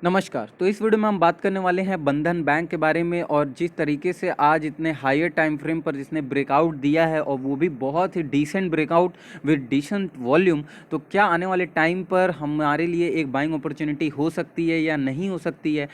नमस्कार। तो इस वीडियो में हम बात करने वाले हैं बंधन बैंक के बारे में और जिस तरीके से आज इतने हायर टाइम फ्रेम पर जिसने ब्रेकआउट दिया है और वो भी बहुत ही decent breakout with decent volume. तो क्या आने वाले टाइम पर हमारे लिए एक बाइंग अपॉर्चुनिटी हो सकती है या नहीं हो सकती है?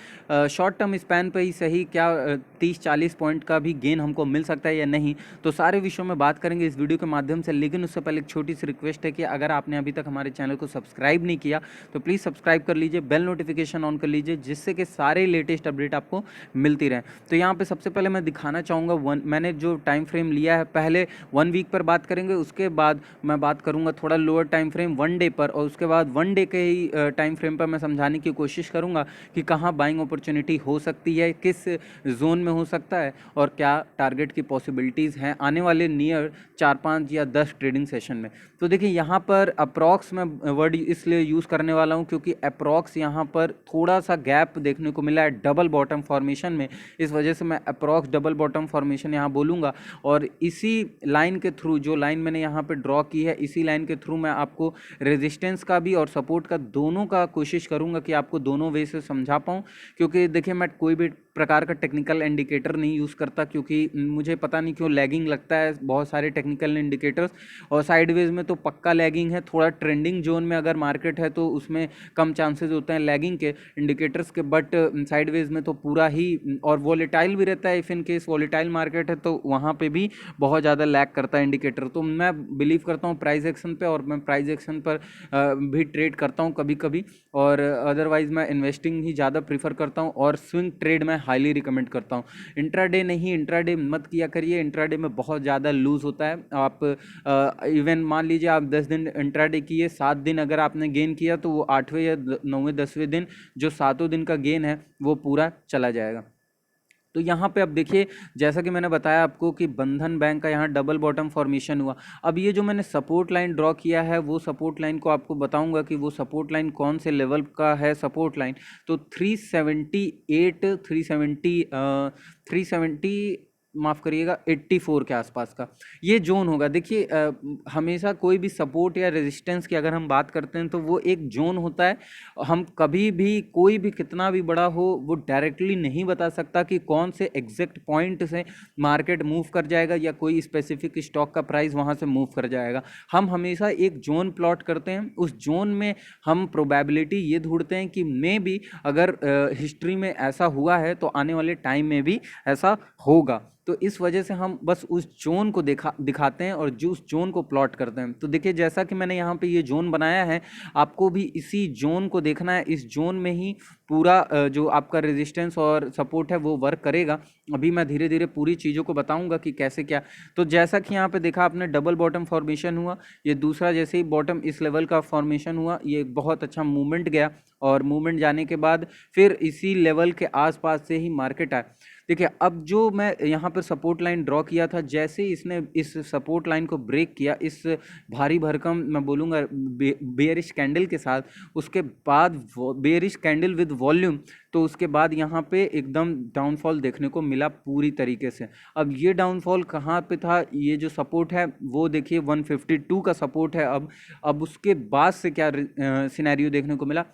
शॉर्ट टर्म स्पैन पर ही सही, क्या 30-40 पॉइंट का भी गेन हमको मिल सकता है या नहीं? तो सारे विषयों में बात करेंगे इस वीडियो के माध्यम से। लेकिन उससे पहले एक छोटी सी रिक्वेस्ट है कि अगर आपने अभी तक हमारे चैनल को सब्सक्राइब नहीं किया तो प्लीज़ सब्सक्राइब कर लीजिए, बेल नोटिफिकेशन ऑन कर लीजिए, जिससे कि सारे लेटेस्ट अपडेट आपको मिलती रहें। तो यहाँ पे सबसे पहले मैं दिखाना चाहूँगा मैंने जो टाइम फ्रेम लिया है, पहले 1 वीक पर बात करेंगे, उसके बाद मैं बात करूँगा थोड़ा लोअर टाइम फ्रेम 1 डे पर, और उसके बाद 1 डे के ही टाइम फ्रेम पर मैं समझाने की कोशिश करूँगा कि कहाँ बाइंग अपॉर्चुनिटी हो सकती है, किस जोन में हो सकता है और क्या टारगेट की पॉसिबिलिटीज़ हैं आने वाले नियर 4-5 या 10 ट्रेडिंग सेशन में। तो देखिए यहाँ पर अप्रॉक्स मैं वर्ड इसलिए यूज़ करने वाला हूँ क्योंकि अप्रॉक्स यहाँ पर थोड़ा सा गैप देखने को मिला है डबल बॉटम फॉर्मेशन में, इस वजह से मैं अप्रॉक्स डबल बॉटम फॉर्मेशन यहाँ बोलूँगा। और इसी लाइन के थ्रू, जो लाइन मैंने यहाँ पे ड्रॉ की है, इसी लाइन के थ्रू मैं आपको रेजिस्टेंस का भी और सपोर्ट का दोनों का कोशिश करूँगा कि आपको दोनों वे से समझा पाऊँ। क्योंकि देखिए मैं कोई भी प्रकार का टेक्निकल इंडिकेटर नहीं यूज़ करता, क्योंकि मुझे पता नहीं क्यों लैगिंग लगता है बहुत सारे टेक्निकल इंडिकेटर्स, और साइडवेज में तो पक्का लैगिंग है। थोड़ा ट्रेंडिंग जोन में अगर मार्केट है तो उसमें कम चांसेस होते हैं लैगिंग के इंडिकेटर्स के, बट साइडवेज में तो पूरा ही, और वॉलेटाइल भी रहता है। If in case volatile market है तो वहाँ पे भी बहुत ज़्यादा लैग करता है इंडिकेटर। तो मैं बिलीव करता हूँ प्राइस एक्शन पे, और मैं प्राइस एक्शन पर भी ट्रेड करता हूँ कभी कभी, और अदरवाइज़ मैं इन्वेस्टिंग ही ज़्यादा प्रीफर करता हूँ, और स्विंग ट्रेड मैं हाईली रिकमेंड करता हूँ। इंट्राडे नहीं, इंट्राडे मत किया करिए, इंट्राडे में बहुत ज़्यादा लूज़ होता है। आप इवन मान लीजिए आप 10 दिन इंट्राडे किए, 7 दिन अगर आपने गेन किया तो वो 8वें या 9वें 10वें दिन जो 7 दिन का गेन है वो पूरा चला जाएगा। तो यहाँ पे अब देखिए, जैसा कि मैंने बताया आपको कि बंधन बैंक का यहाँ डबल बॉटम फॉर्मेशन हुआ। अब ये जो मैंने सपोर्ट लाइन ड्रॉ किया है, वो सपोर्ट लाइन को आपको बताऊंगा कि वो सपोर्ट लाइन कौन से लेवल का है। सपोर्ट लाइन तो 378, 370 माफ़ करिएगा 84 के आसपास का ये जोन होगा। देखिए हमेशा कोई भी सपोर्ट या रेजिस्टेंस की अगर हम बात करते हैं तो वो एक जोन होता है। हम कभी भी, कोई भी कितना भी बड़ा हो, वो डायरेक्टली नहीं बता सकता कि कौन से एग्जैक्ट पॉइंट से मार्केट मूव कर जाएगा या कोई स्पेसिफिक स्टॉक का प्राइस वहाँ से मूव कर जाएगा। हम हमेशा एक जोन प्लॉट करते हैं, उस जोन में हम प्रोबेबिलिटी ये ढूंढते हैं कि मे भी अगर हिस्ट्री में ऐसा हुआ है तो आने वाले टाइम में भी ऐसा होगा। तो इस वजह से हम बस उस जोन को दिखाते हैं और जो उस जोन को प्लॉट करते हैं। तो देखिए जैसा कि मैंने यहाँ पे ये जोन बनाया है, आपको भी इसी जोन को देखना है। इस जोन में ही पूरा जो आपका रेजिस्टेंस और सपोर्ट है वो वर्क करेगा। अभी मैं धीरे धीरे पूरी चीज़ों को बताऊंगा कि कैसे क्या। तो जैसा कि यहाँ पे देखा आपने, डबल बॉटम फॉर्मेशन हुआ, ये दूसरा जैसे ही बॉटम इस लेवल का फॉर्मेशन हुआ, ये बहुत अच्छा मूवमेंट गया, और मूवमेंट जाने के बाद फिर इसी लेवल के आसपास से ही मार्केट आया। देखिए अब जो मैं यहाँ पर सपोर्ट लाइन ड्रॉ किया था, जैसे इसने इस सपोर्ट लाइन को ब्रेक किया, इस भारी भरकम मैं बोलूँगा बेयरिश कैंडल के साथ, उसके बाद बेयरिश कैंडल विद वॉल्यूम, तो उसके बाद यहाँ पे एकदम डाउनफॉल देखने को मिला पूरी तरीके से। अब ये डाउनफॉल कहाँ पे था? ये जो सपोर्ट है वो देखिए 152 का सपोर्ट है। अब उसके बाद से क्या सिनेरियो देखने को मिला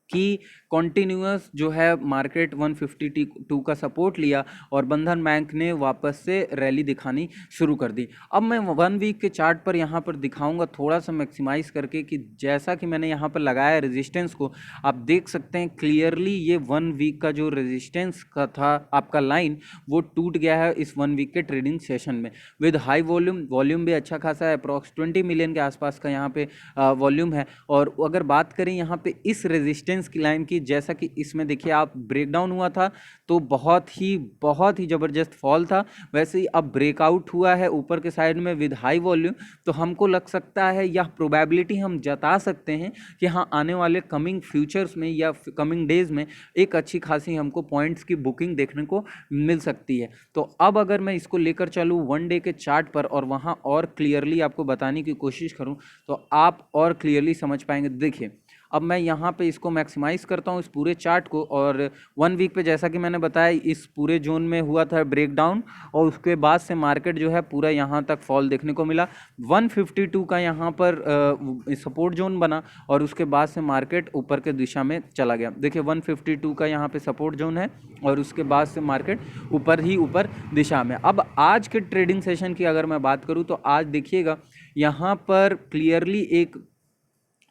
कि कॉन्टिन्यूअस जो है मार्केट 152 का सपोर्ट लिया और बंधन बैंक ने वापस से रैली दिखानी शुरू कर दी। अब मैं 1 वीक के चार्ट पर यहाँ पर दिखाऊंगा थोड़ा सा मैक्सिमाइज करके कि जैसा कि मैंने यहाँ पर लगाया रेजिस्टेंस को, आप देख सकते हैं क्लियरली ये 1 वीक का जो रेजिस्टेंस का था आपका लाइन, वो टूट गया है इस 1 वीक के ट्रेडिंग सेशन में विद हाई वॉल्यूम। वॉल्यूम भी अच्छा खासा है, अप्रॉक्स 20 मिलियन के आसपास का यहाँ पे वॉल्यूम है। और अगर बात करें यहाँ पे इस रेजिस्टेंस की लाइन की, जैसा कि इसमें देखिए आप ब्रेकडाउन हुआ था तो बहुत ही ज़बरदस्त फॉल था, वैसे ही अब ब्रेकआउट हुआ है ऊपर के साइड में विद हाई वॉल्यूम। तो हमको लग सकता है, यह प्रोबेबिलिटी हम जता सकते हैं कि हाँ आने वाले कमिंग फ्यूचर्स में या कमिंग डेज में एक अच्छी खासी हमको पॉइंट्स की बुकिंग देखने को मिल सकती है। तो अब अगर मैं इसको लेकर चलूँ 1 डे के चार्ट पर और वहाँ और क्लियरली आपको बताने की कोशिश करूँ तो आप और क्लियरली समझ पाएंगे। देखिए अब मैं यहाँ पे इसको मैक्सिमाइज करता हूँ इस पूरे चार्ट को, और 1 वीक पे जैसा कि मैंने बताया इस पूरे जोन में हुआ था ब्रेकडाउन, और उसके बाद से मार्केट जो है पूरा यहाँ तक फॉल देखने को मिला। 152 का यहाँ पर सपोर्ट जोन बना, और उसके बाद से मार्केट ऊपर के दिशा में चला गया। देखिए 152 का यहाँ पे सपोर्ट जोन है, और उसके बाद से मार्केट ऊपर ही ऊपर दिशा में। अब आज के ट्रेडिंग सेशन की अगर मैं बात करूँ तो आज देखिएगा यहाँ पर क्लियरली एक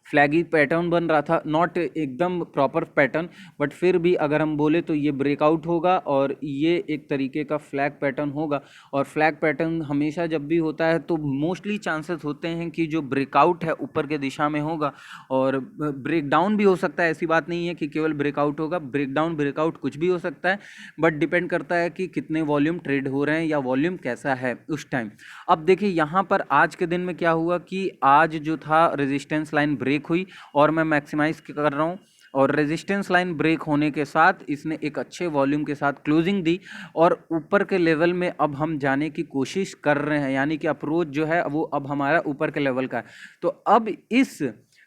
फ्लैगी पैटर्न बन रहा था, नॉट एकदम प्रॉपर पैटर्न, बट फिर भी अगर हम बोले तो ये ब्रेकआउट होगा और ये एक तरीके का फ्लैग पैटर्न होगा। और फ्लैग पैटर्न हमेशा जब भी होता है तो मोस्टली चांसेस होते हैं कि जो ब्रेकआउट है ऊपर के दिशा में होगा, और ब्रेकडाउन भी हो सकता है। ऐसी बात नहीं है कि केवल ब्रेकआउट होगा, ब्रेकडाउन ब्रेकआउट कुछ भी हो सकता है, बट डिपेंड करता है कि कितने वॉल्यूम ट्रेड हो रहे हैं या वॉल्यूम कैसा है उस टाइम। अब देखिए यहाँ पर आज के दिन में क्या हुआ कि आज जो था रेजिस्टेंस लाइन ब्रेक हुई, और मैं मैक्सिमाइज कर रहा हूँ, और रेजिस्टेंस लाइन ब्रेक होने के साथ इसने एक अच्छे वॉल्यूम के साथ क्लोजिंग दी, और ऊपर के लेवल में अब हम जाने की कोशिश कर रहे हैं, यानी कि अप्रोच जो है वो अब हमारा ऊपर के लेवल का है। तो अब इस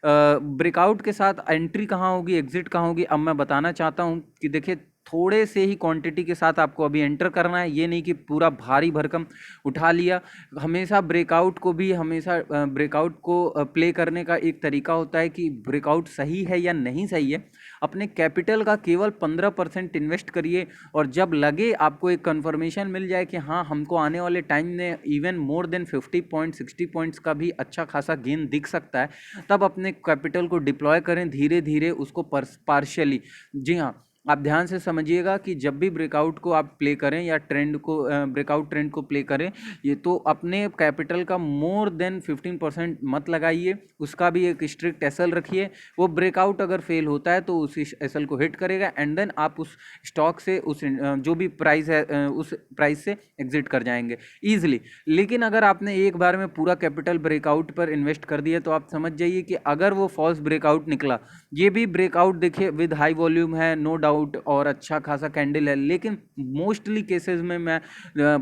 ब्रेकआउट के साथ एंट्री कहाँ होगी, एग्जिट कहाँ होगी, अब मैं बताना चाहता हूँ कि देखिए थोड़े से ही क्वांटिटी के साथ आपको अभी एंटर करना है, ये नहीं कि पूरा भारी भरकम उठा लिया। हमेशा ब्रेकआउट को भी हमेशा ब्रेकआउट को प्ले करने का एक तरीका होता है कि ब्रेकआउट सही है या नहीं सही है। अपने कैपिटल का केवल 15% इन्वेस्ट करिए, और जब लगे आपको एक कंफर्मेशन मिल जाए कि हाँ हमको आने वाले टाइम में even more than 50 point 60 points का भी अच्छा खासा गेन दिख सकता है, तब अपने कैपिटल को डिप्लॉय करें धीरे धीरे उसको पार्शियली। जी हाँ, आप ध्यान से समझिएगा कि जब भी ब्रेकआउट को आप प्ले करें या ट्रेंड को ब्रेकआउट ट्रेंड को प्ले करें, ये तो अपने कैपिटल का मोर देन 15% मत लगाइए, उसका भी एक स्ट्रिक्ट एसएल रखिए। वो ब्रेकआउट अगर फेल होता है तो उस एसएल को हिट करेगा, एंड देन आप उस स्टॉक से उस जो भी प्राइस है उस प्राइस से एग्जिट कर जाएंगे ईजिली। लेकिन अगर आपने एक बार में पूरा कैपिटल ब्रेकआउट पर इन्वेस्ट कर दिया तो आप समझ जाइए कि अगर वो फॉल्स ब्रेकआउट निकला, ये भी ब्रेकआउट देखिए विद हाई वॉल्यूम है, नो डाउट, और अच्छा खासा कैंडल है, लेकिन मोस्टली केसेस में मैं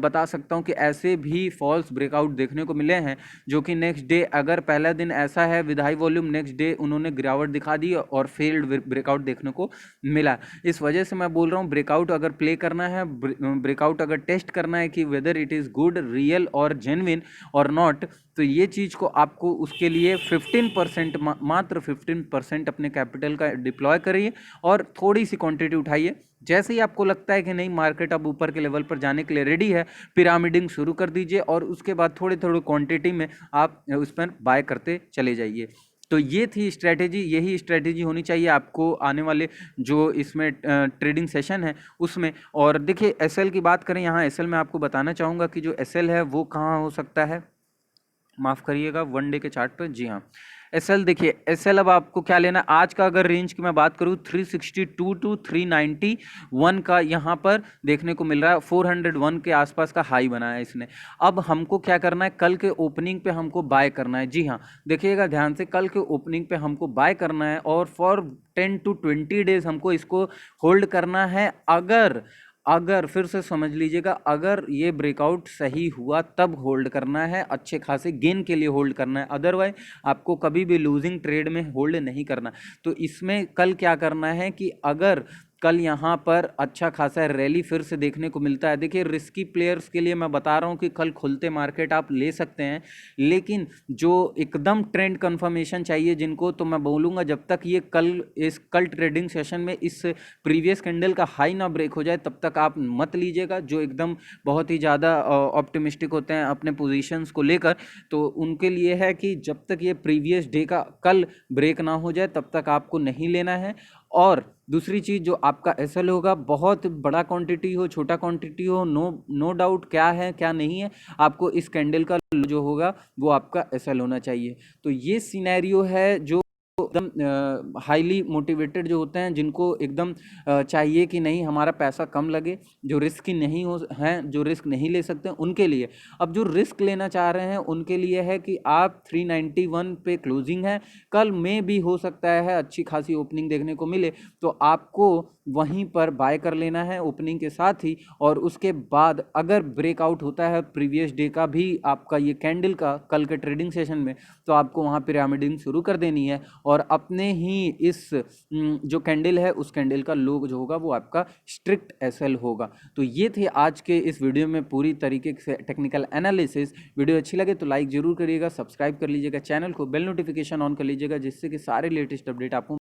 बता सकता हूं कि ऐसे भी फॉल्स ब्रेकआउट देखने को मिले हैं, जो कि नेक्स्ट डे अगर पहला दिन ऐसा है with high volume, next day उन्होंने गिरावट दिखा दी और फेल्ड ब्रेकआउट देखने को मिला। इस वजह से मैं बोल रहा हूं ब्रेकआउट अगर प्ले करना है, ब्रेकआउट अगर टेस्ट करना है कि whether it is good, real और जेन्युइन और नॉट, तो ये चीज़ को आपको उसके लिए 15% मात्र 15% अपने कैपिटल का डिप्लॉय करिए, और थोड़ी सी क्वांटिटी उठाइए। जैसे ही आपको लगता है कि नहीं मार्केट अब ऊपर के लेवल पर जाने के लिए रेडी है, पिरामिडिंग शुरू कर दीजिए, और उसके बाद थोड़ी थोड़ी क्वांटिटी में आप उस पर बाय करते चले जाइए। तो ये थी स्ट्रैटेजी, यही स्ट्रैटेजी होनी चाहिए आपको आने वाले जो इसमें ट्रेडिंग सेशन है उसमें। और देखिए एसएल की बात करें, यहाँ एसएल में आपको बताना चाहूँगा कि जो एसएल है वो कहाँ हो सकता है, माफ़ करिएगा 1 डे के चार्ट पर। जी हाँ, एसएल देखिए, एसएल अब आपको क्या लेना, आज का अगर रेंज की मैं बात करूँ 362 टू 391 का यहाँ पर देखने को मिल रहा है, 401 के आसपास का हाई बनाया है इसने। अब हमको क्या करना है, कल के ओपनिंग पे हमको बाय करना है। जी हाँ, देखिएगा ध्यान से, कल के ओपनिंग पे हमको बाय करना है, और फॉर 10 to 20 डेज हमको इसको होल्ड करना है। अगर फिर से समझ लीजिएगा, अगर ये ब्रेकआउट सही हुआ तब होल्ड करना है, अच्छे खासे गेन के लिए होल्ड करना है, अदरवाइज आपको कभी भी लूजिंग ट्रेड में होल्ड नहीं करना। तो इसमें कल क्या करना है कि अगर कल यहाँ पर अच्छा खासा रैली फिर से देखने को मिलता है, देखिए रिस्की प्लेयर्स के लिए मैं बता रहा हूँ कि कल खुलते मार्केट आप ले सकते हैं, लेकिन जो एकदम ट्रेंड कंफर्मेशन चाहिए जिनको, तो मैं बोलूँगा जब तक ये कल ट्रेडिंग सेशन में इस प्रीवियस कैंडल का हाई ना ब्रेक हो जाए तब तक आप मत लीजिएगा। जो एकदम बहुत ही ज़्यादा ऑप्टिमिस्टिक होते हैं अपने पोजीशंस को लेकर, तो उनके लिए है कि जब तक ये प्रीवियस डे का कल ब्रेक ना हो जाए तब तक आपको नहीं लेना है। और दूसरी चीज़, जो आपका एसएल होगा, बहुत बड़ा क्वांटिटी हो छोटा क्वांटिटी हो, नो डाउट क्या है क्या नहीं है, आपको इस कैंडल का जो होगा वो आपका एसएल होना चाहिए। तो ये सिनेरियो है जो एकदम हाईली मोटिवेटेड जो होते हैं, जिनको एकदम चाहिए कि नहीं हमारा पैसा कम लगे, जो रिस्क नहीं हो हैं, जो रिस्क नहीं ले सकते उनके लिए। अब जो रिस्क लेना चाह रहे हैं उनके लिए है कि आप 391 पे क्लोजिंग है, कल में भी हो सकता है अच्छी खासी ओपनिंग देखने को मिले, तो आपको वहीं पर बाय कर लेना है ओपनिंग के साथ ही, और उसके बाद अगर ब्रेकआउट होता है प्रीवियस डे का भी आपका ये कैंडल का कल के ट्रेडिंग सेशन में, तो आपको वहाँ पिरामिडिंग शुरू कर देनी है और अपने ही इस जो कैंडल है उस कैंडल का लो जो होगा वो आपका स्ट्रिक्ट एसएल होगा। तो ये थे आज के इस वीडियो में पूरी तरीके से टेक्निकल एनालिसिस। वीडियो अच्छी लगे तो लाइक जरूर करिएगा, सब्सक्राइब कर लीजिएगा चैनल को, बेल नोटिफिकेशन ऑन कर लीजिएगा, जिससे कि सारे लेटेस्ट अपडेट आपको